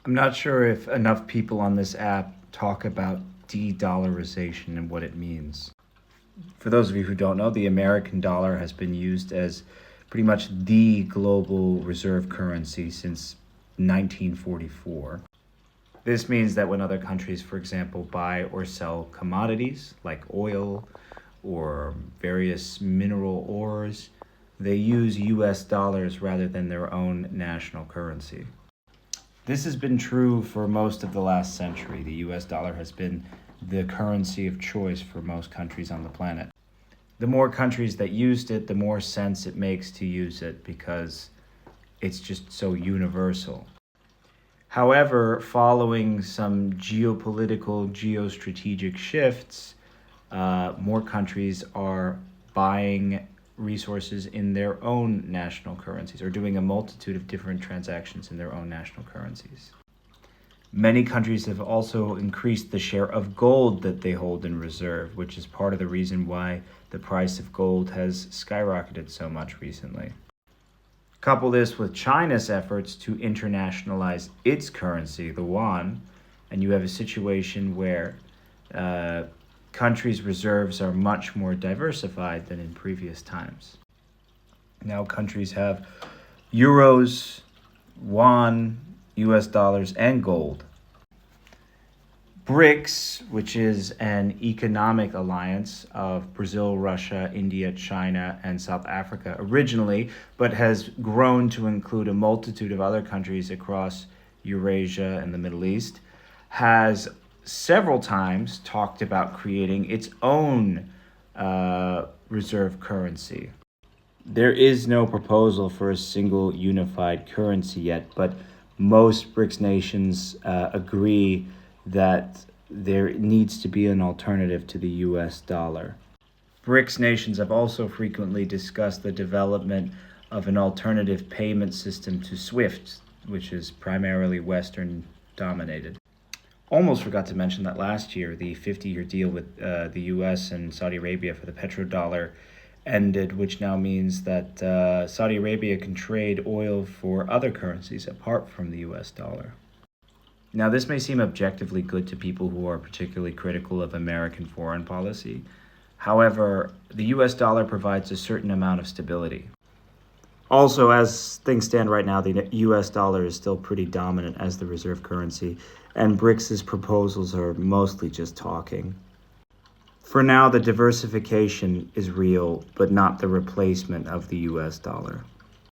I'm not sure if enough people on this app talk about de-dollarization and what it means. For those of you who don't know, the American dollar has been used as pretty much the global reserve currency since 1944. This means that when other countries, for example, buy or sell commodities like oil or various mineral ores, they use US dollars rather than their own national currency. This has been true for most of the last century. The US dollar has been the currency of choice for most countries on the planet. The more countries that used it, the more sense it makes to use it because it's just so universal. However, following some geopolitical, geostrategic shifts, more countries are buying resources in their own national currencies or doing a multitude of different transactions in their own national currencies. Many countries have also increased the share of gold that they hold in reserve, which is part of the reason why the price of gold has skyrocketed so much recently. Couple this with China's efforts to internationalize its currency, the yuan, and you have a situation where countries' reserves are much more diversified than in previous times. Now countries have euros, yuan, US dollars, and gold. BRICS, which is an economic alliance of Brazil, Russia, India, China, and South Africa originally, but has grown to include a multitude of other countries across Eurasia and the Middle East, has several times talked about creating its own reserve currency. There is no proposal for a single unified currency yet, but most BRICS nations agree that there needs to be an alternative to the US dollar. BRICS nations have also frequently discussed the development of an alternative payment system to SWIFT, which is primarily Western dominated. Almost forgot to mention that last year, the 50-year deal with the US and Saudi Arabia for the petrodollar ended, which now means that Saudi Arabia can trade oil for other currencies apart from the US dollar. Now, this may seem objectively good to people who are particularly critical of American foreign policy. However, the US dollar provides a certain amount of stability. Also, as things stand right now, the US dollar is still pretty dominant as the reserve currency, and BRICS' proposals are mostly just talking. For now, the diversification is real, but not the replacement of the US dollar.